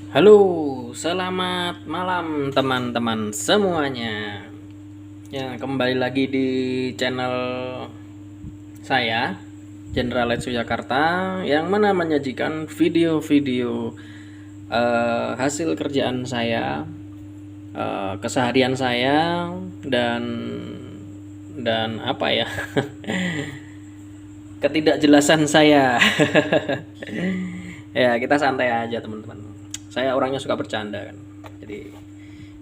Halo, selamat malam teman-teman semuanya. Ya, kembali lagi di channel saya, Jenderal Letsu Jakarta, yang mana menyajikan video-video hasil kerjaan saya, keseharian saya, dan apa ya, ketidakjelasan saya. Ya, kita santai aja teman-teman. Saya orangnya suka bercanda kan. Jadi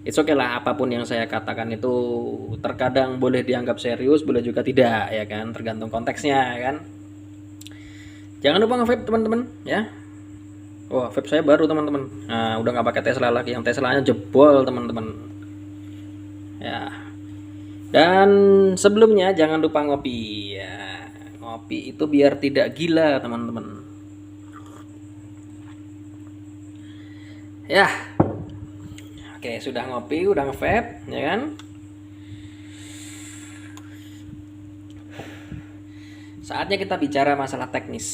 it's okay lah, apapun yang saya katakan itu terkadang boleh dianggap serius, boleh juga tidak ya kan, tergantung konteksnya ya kan. Jangan lupa nge-vape teman-teman ya. Wah, vape saya baru teman-teman. Nah, udah nggak pakai Tesla lagi, yang Teslanya jebol teman-teman. Ya. Dan sebelumnya jangan lupa ngopi ya. Ngopi itu biar tidak gila teman-teman. Ya, oke, sudah ngopi, udah nge-vape, ya kan? Saatnya kita bicara masalah teknis.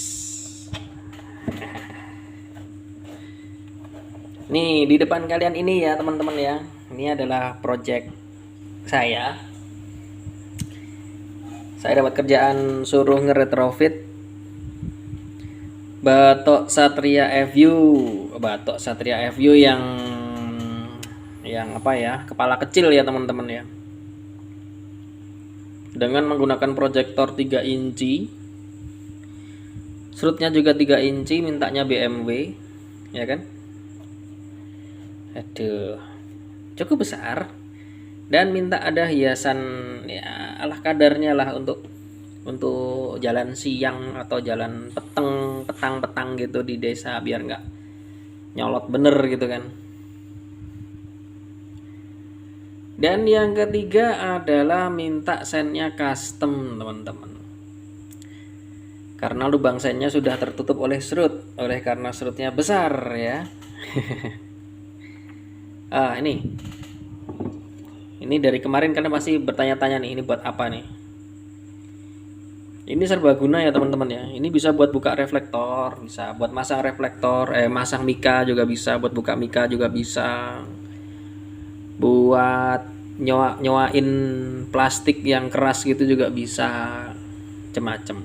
Nih, di depan kalian ini ya, teman-teman ya. Ini adalah project saya. Saya dapat kerjaan suruh nge-retrofit Batok Satria FU. Batok Satria FU yang apa ya? Kepala kecil ya, teman-teman ya. Dengan menggunakan proyektor 3 inci. Serutnya juga 3 inci, mintanya BMW, ya kan? Aduh, cukup besar. Dan minta ada hiasan ya ala kadarnya lah untuk jalan siang atau jalan petang gitu di desa biar nggak nyolot bener gitu kan. Dan yang ketiga adalah minta sennya custom teman-teman. Karena lubang sennya sudah tertutup oleh serut, oleh karena serutnya besar ya. Ini dari kemarin kalian pasti bertanya-tanya nih, ini buat apa nih? Ini serbaguna ya teman-teman ya. Ini bisa buat buka reflektor, bisa buat masang reflektor, masang mika juga bisa, buat buka mika juga bisa. Buat nyowain plastik yang keras gitu juga bisa, macem-macem.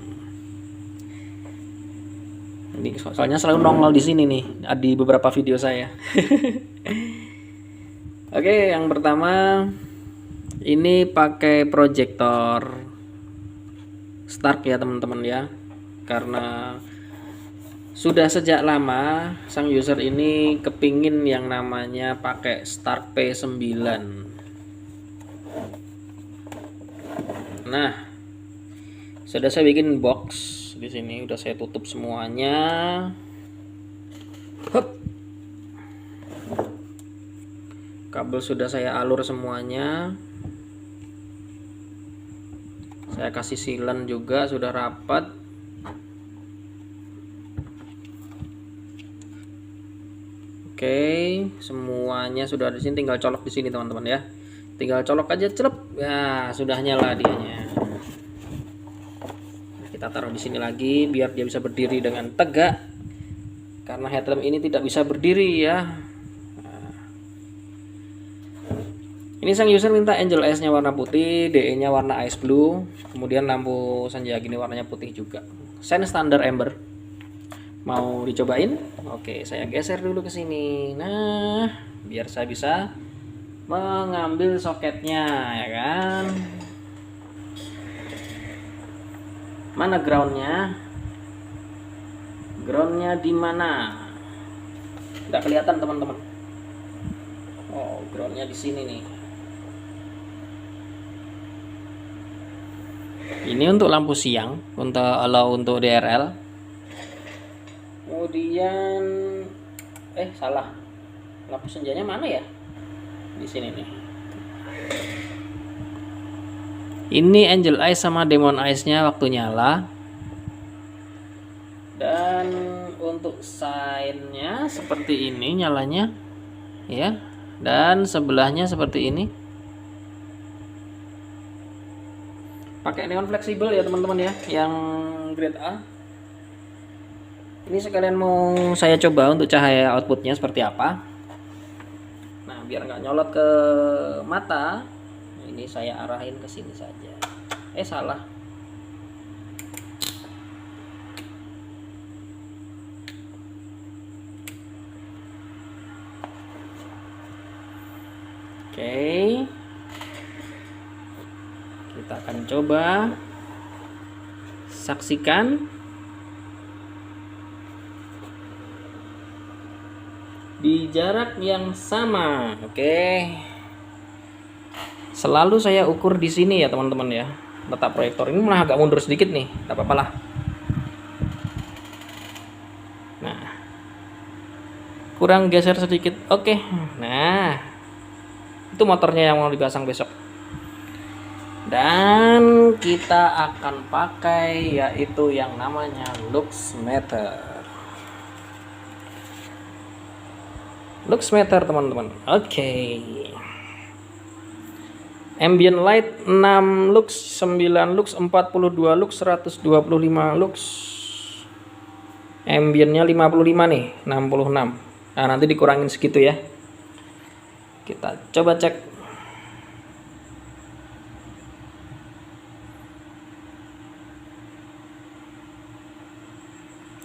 Ini soalnya selalu nongol di sini nih, di beberapa video saya. Oke, yang pertama ini pakai proyektor Stark ya teman-teman ya. Karena sudah sejak lama sang user ini kepingin yang namanya pakai Stark P9. Nah, sudah saya bikin box di sini, udah saya tutup semuanya. Hup. Kabel sudah saya alur semuanya. Saya kasih silen juga, sudah rapat. Oke, semuanya sudah di sini, tinggal colok di sini teman-teman ya. Tinggal colok aja, celep. Ya, sudah nyala dianya. Kita taruh di sini lagi biar dia bisa berdiri dengan tegak. Karena headlamp ini tidak bisa berdiri ya. Ini sang user minta Angel S-nya warna putih, DE-nya warna ice blue, kemudian lampu senja gini warnanya putih juga. Sen standar Amber. Mau dicobain? Oke, saya geser dulu ke sini. Nah, biar saya bisa mengambil soketnya ya kan. Mana groundnya? Groundnya di mana? Nggak kelihatan teman-teman. Oh, groundnya di sini nih. Ini untuk lampu siang, untuk DRL. Kemudian salah. Lampu senjanya mana ya? Di sini nih. Ini Angel Eyes sama Demon Eyes-nya waktu nyala. Dan untuk sign-nya seperti ini nyalanya. Ya. Dan sebelahnya seperti ini. Pakai neon fleksibel ya teman-teman ya, yang grade A. Ini sekalian mau saya coba untuk cahaya outputnya seperti apa. Nah, biar nggak nyolot ke mata, ini saya arahin ke sini saja. Salah. Oke. Kita akan coba saksikan di jarak yang sama. Oke. Selalu saya ukur di sini ya teman-teman ya. Letak proyektor ini malah agak mundur sedikit nih, tak apa-apa lah. Nah, kurang geser sedikit. Oke. Nah, itu motornya yang mau dipasang besok. Dan kita akan pakai yaitu yang namanya Luxmeter. Luxmeter teman-teman. Oke. Ambient light 6 lux, 9 lux, 42 lux, 125 lux. Ambientnya 55 nih, 66. Nah, nanti dikurangin segitu ya. Kita coba cek.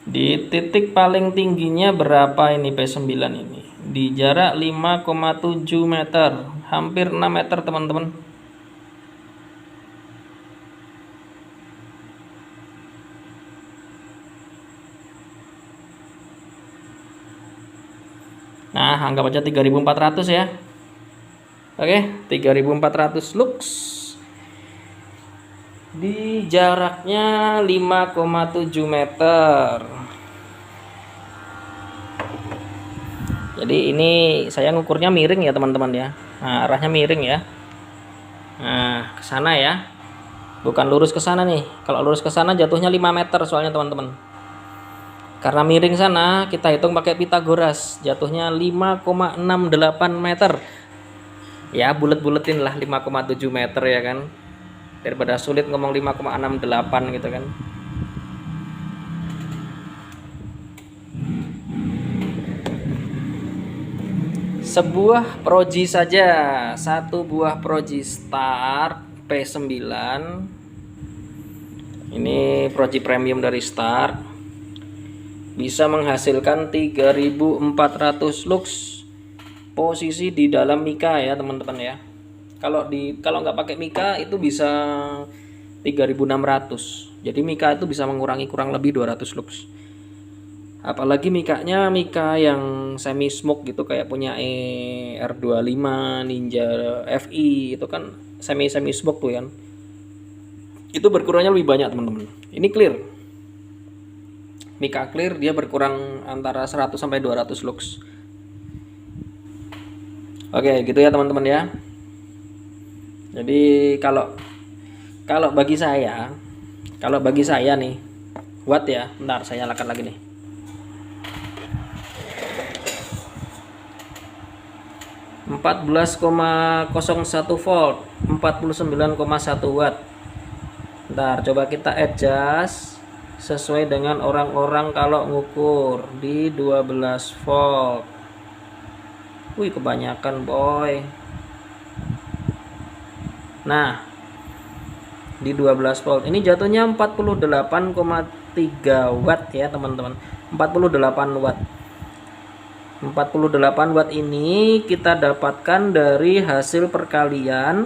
Di titik paling tingginya berapa ini P9 ini? Di jarak 5,7 meter, hampir 6 meter teman-teman. Nah, anggap aja 3400 ya. Oke, 3400 lux. Di jaraknya 5,7 meter. Jadi ini saya ngukurnya miring ya teman-teman ya. Nah, arahnya miring ya. Nah, ke sana ya. Bukan lurus ke sana nih. Kalau lurus ke sana jatuhnya 5 meter soalnya teman-teman. Karena miring sana, kita hitung pakai Pitagoras, jatuhnya 5,68 meter. Ya, bulet-buletin lah 5,7 meter ya kan. Daripada sulit ngomong 5,68 gitu kan. Sebuah proji saja, satu buah proji Stark P9. Ini proji premium dari Stark. Bisa menghasilkan 3400 lux. Posisi di dalam mika ya teman-teman ya. Kalau nggak pakai mika itu bisa 3600. Jadi mika itu bisa mengurangi kurang lebih 200 lux. Apalagi mikanya mika yang semi smoke gitu kayak punya R25, Ninja FI itu kan semi smoke tuh kan. Itu berkurangnya lebih banyak teman-teman. Ini clear. Mika clear dia berkurang antara 100 sampai 200 lux. Oke, gitu ya teman-teman ya. Jadi kalau bagi saya nih watt ya. Bentar saya nyalakan lagi nih. 14,01 volt, 49,1 watt. Bentar, coba kita adjust sesuai dengan orang-orang kalau ngukur di 12 volt. Wih, kebanyakan boy. Nah, di 12 volt ini jatuhnya 48,3 watt ya teman-teman. 48 watt. 48 watt ini kita dapatkan dari hasil perkalian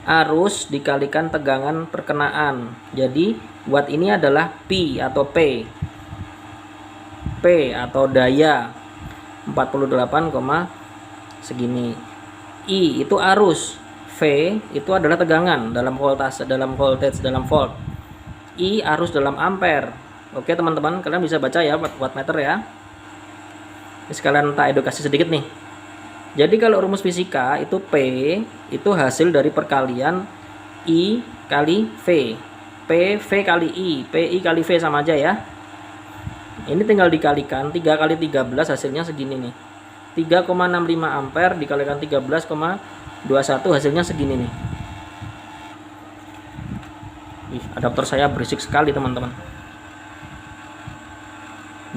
arus dikalikan tegangan perkenaan. Jadi watt ini adalah P atau P atau daya 48, segini. I itu arus, V itu adalah tegangan dalam voltage, dalam volt. I arus dalam ampere. Oke teman-teman, kalian bisa baca ya wattmeter ya. Sekalian tak edukasi sedikit nih. Jadi kalau rumus fisika itu P itu hasil dari perkalian I kali V. V kali I, PI kali V sama aja ya. Ini tinggal dikalikan 3 kali 13 hasilnya segini nih. 3,65 ampere dikalikan 13,21 hasilnya segini nih. Adaptor saya berisik sekali teman-teman.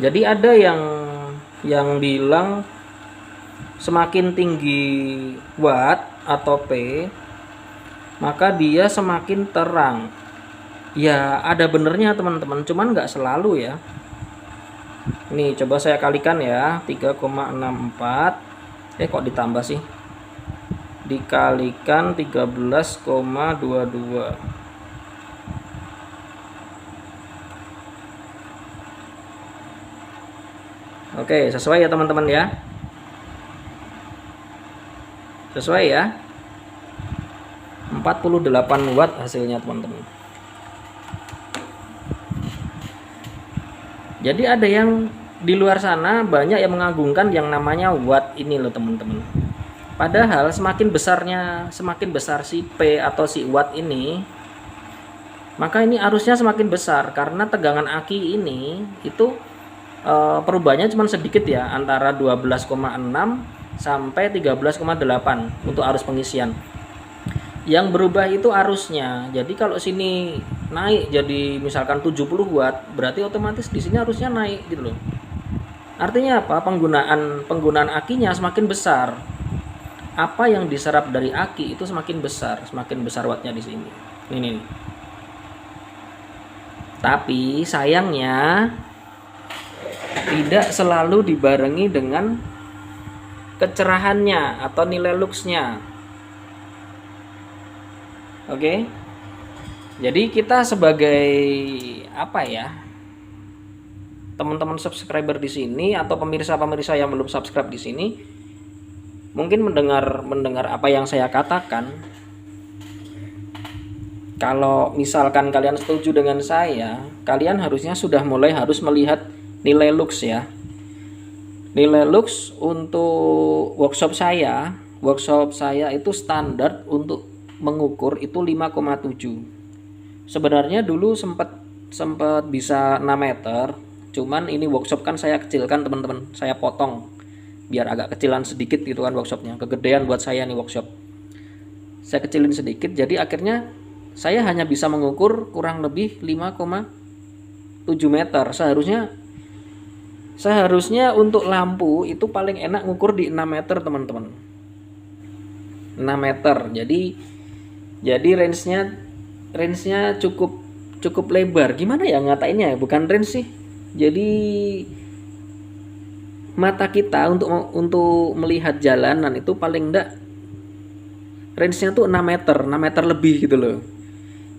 Jadi ada yang bilang semakin tinggi watt atau P, maka dia semakin terang. Ya ada benernya teman-teman, cuman nggak selalu ya. Ini coba saya kalikan ya, 3,64. Kok ditambah sih? Dikalikan 13,22. Oke, sesuai ya teman-teman ya. Sesuai ya. 48 watt hasilnya teman-teman. Jadi ada yang di luar sana banyak yang mengagungkan yang namanya watt ini loh teman-teman. Padahal semakin besar si P atau si watt ini, maka ini arusnya semakin besar karena tegangan aki ini itu perubahannya cuma sedikit ya, antara 12,6 sampai 13,8 untuk arus pengisian. Yang berubah itu arusnya. Jadi kalau sini naik jadi misalkan 70 watt, berarti otomatis di sini arusnya naik gitu loh. Artinya apa? Penggunaan akinya semakin besar. Apa yang diserap dari aki itu semakin besar wattnya di sini. Ini. Tapi sayangnya tidak selalu dibarengi dengan kecerahannya atau nilai luxnya. Oke. Jadi kita sebagai apa ya? Teman-teman subscriber di sini atau pemirsa-pemirsa yang belum subscribe di sini mungkin mendengar apa yang saya katakan. Kalau misalkan kalian setuju dengan saya, kalian harusnya sudah mulai harus melihat nilai lux ya. Nilai lux untuk workshop saya itu standar untuk mengukur itu 5,7. Sebenarnya dulu sempat bisa 6 meter, cuman ini workshop kan saya kecilkan teman-teman, saya potong biar agak kecilan sedikit gitu kan workshopnya, kegedean buat saya nih workshop, saya kecilin sedikit, jadi akhirnya saya hanya bisa mengukur kurang lebih 5,7 meter. Seharusnya untuk lampu itu paling enak ngukur di 6 meter teman-teman, 6 meter. Jadi range-nya cukup lebar. Gimana ya ngatainnya? Bukan range sih. Jadi mata kita untuk melihat jalanan itu paling enggak range-nya tuh 6 meter lebih gitu loh.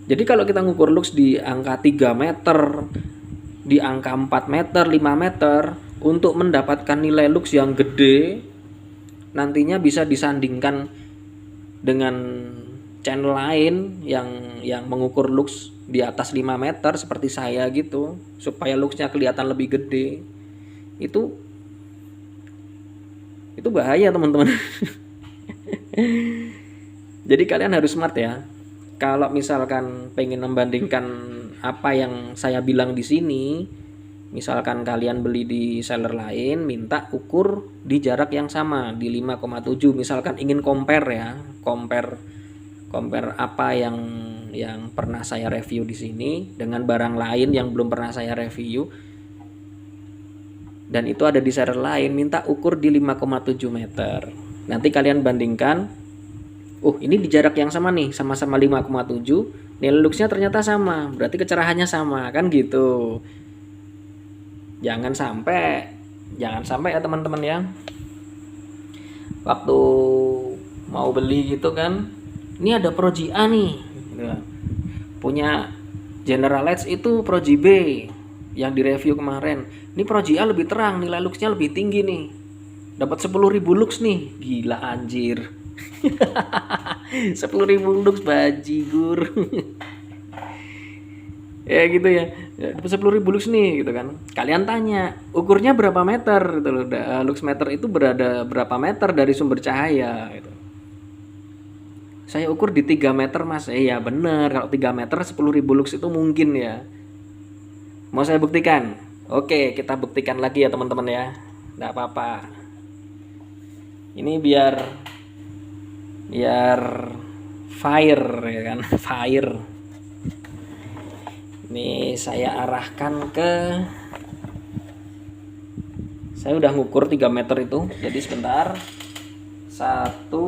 Jadi kalau kita ngukur lux di angka 3 meter, di angka 4 meter, 5 meter, untuk mendapatkan nilai lux yang gede, nantinya bisa disandingkan dengan channel lain yang mengukur lux di atas 5 meter seperti saya gitu, supaya luxnya kelihatan lebih gede. Itu bahaya teman-teman. Jadi kalian harus smart ya. Kalau misalkan pengen membandingkan apa yang saya bilang di sini, misalkan kalian beli di seller lain, minta ukur di jarak yang sama di 5,7. Misalkan ingin compare apa yang pernah saya review di sini dengan barang lain yang belum pernah saya review, dan itu ada di seller lain, minta ukur di 5,7 meter. Nanti kalian bandingkan, ini di jarak yang sama nih, sama-sama 5,7, nilai luxnya ternyata sama, berarti kecerahannya sama kan gitu. Jangan sampai ya teman-teman ya, waktu mau beli gitu kan, ini ada Pro GA nih, punya General Edge itu Pro GB yang direview kemarin. Ini Pro GA lebih terang, nilai luxnya lebih tinggi nih, dapat 10.000 lux nih, gila anjir. 10.000 lux bajigur. Ya gitu ya, dapat 10.000 lux nih gitu kan. Kalian tanya ukurnya berapa meter gitu loh, lux meter itu berada berapa meter dari sumber cahaya gitu. Saya ukur di 3 meter mas. Iya bener, kalau 3 meter 10.000 lux itu mungkin ya. Mau saya buktikan? Oke, kita buktikan lagi ya teman-teman ya. Nggak apa-apa. Ini biar fire ya kan, fire. Ini saya arahkan ke Saya udah ngukur 3 meter itu. Jadi sebentar. 1 2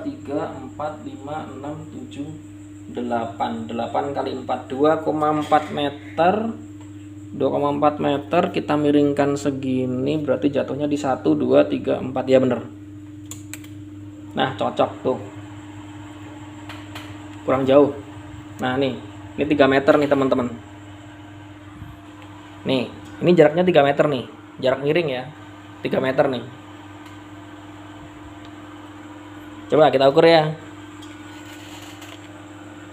3 4 5 6 7 8 kali 4 2,4 meter. 2,4 meter kita miringkan segini, berarti jatuhnya di 1 2 3 4 ya bener. Nah, cocok tuh. Kurang jauh. Nah, ini 3 meter nih, teman-teman. Nih, ini jaraknya 3 meter nih. Jarak miring ya. 3 meter nih. Coba kita ukur ya.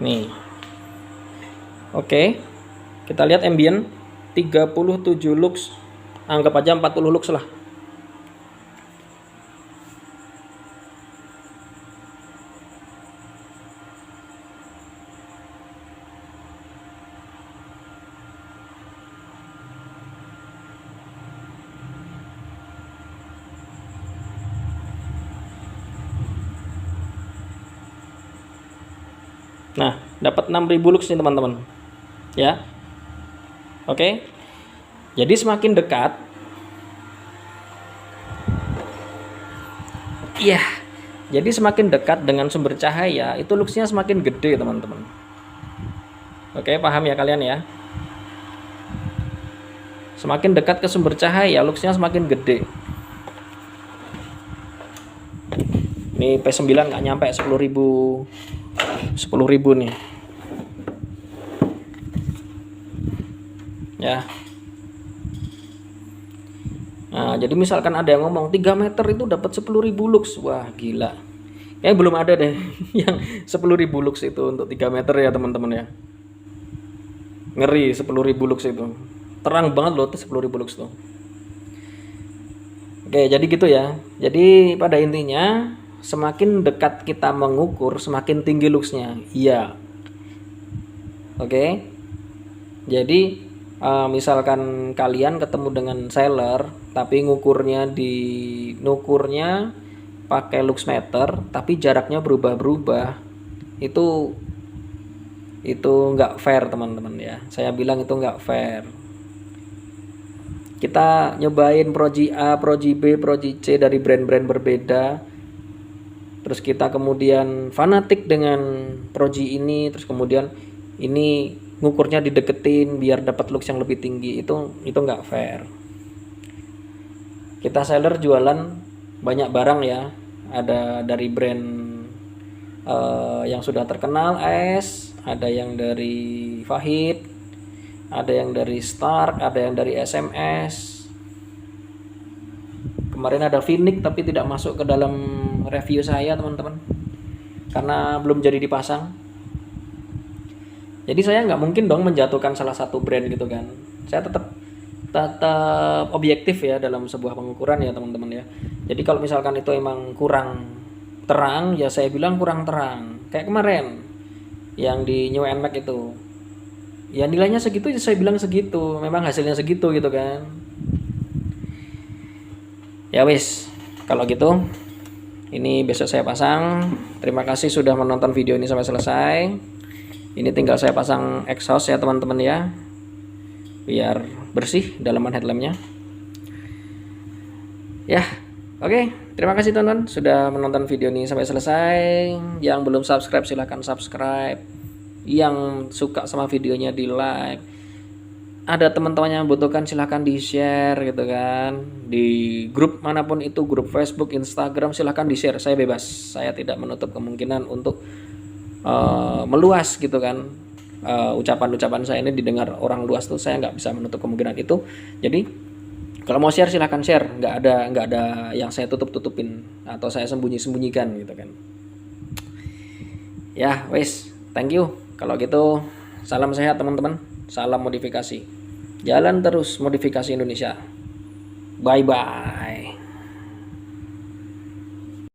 Nih. Oke. Kita lihat ambient 37 lux. Anggap aja 40 lux lah. Nah, dapat 6000 lux nih teman-teman. Ya. Oke. Jadi semakin dekat, iya. Jadi semakin dekat dengan sumber cahaya, itu luxnya semakin gede, teman-teman. Oke, paham ya kalian ya? Semakin dekat ke sumber cahaya, luxnya semakin gede. Ini P9 nggak nyampe 10.000 nih. Ya. Nah, jadi misalkan ada yang ngomong 3 meter itu dapat 10.000 lux. Wah, gila. Kayaknya belum ada deh yang 10.000 lux itu untuk 3 meter ya, teman-teman ya. Ngeri 10.000 lux itu. Terang banget loh tuh 10.000 lux tuh. Oke, jadi gitu ya. Jadi pada intinya semakin dekat kita mengukur, semakin tinggi luxnya. Iya. Oke. Jadi misalkan kalian ketemu dengan seller, tapi ngukurnya pakai lux meter, tapi jaraknya berubah-berubah, itu nggak fair, teman-teman ya. Saya bilang itu nggak fair. Kita nyobain Proji A, Proji B, Proji C dari brand-brand berbeda. Terus kita kemudian fanatik dengan Proji ini, terus kemudian ini ngukurnya dideketin biar dapat lux yang lebih tinggi. Itu nggak fair. Kita seller jualan banyak barang ya. Ada dari brand yang sudah terkenal AS, ada yang dari Fahid, ada yang dari Stark, ada yang dari SMS. Kemarin ada Phoenix tapi tidak masuk ke dalam review saya, teman-teman, karena belum jadi dipasang. Jadi saya nggak mungkin dong menjatuhkan salah satu brand gitu kan. Saya tetap objektif ya dalam sebuah pengukuran ya, teman-teman ya. Jadi kalau misalkan itu emang kurang terang, ya saya bilang kurang terang. Kayak kemarin yang di New NMAX itu, ya nilainya segitu, ya saya bilang segitu. Memang hasilnya segitu gitu kan. Ya wis, kalau gitu ini besok saya pasang. Terima kasih sudah menonton video ini sampai selesai. Ini tinggal saya pasang exhaust ya, teman-teman ya, biar bersih dalaman headlampnya. Ya, oke. Terima kasih teman-teman sudah menonton video ini sampai selesai. Yang belum subscribe silahkan subscribe. Yang suka sama videonya di like. Ada teman-teman yang butuhkan silahkan di share gitu kan. Di grup manapun itu, grup Facebook, Instagram, silahkan di share. Saya bebas. Saya tidak menutup kemungkinan untuk meluas gitu kan. Ucapan-ucapan saya ini didengar orang luas tuh, saya nggak bisa menutup kemungkinan itu. Jadi kalau mau share silahkan share, nggak ada yang saya tutup-tutupin atau saya sembunyi-sembunyikan gitu kan. Ya wes, thank you. Kalau gitu salam sehat teman-teman, salam modifikasi, jalan terus modifikasi Indonesia. Bye bye.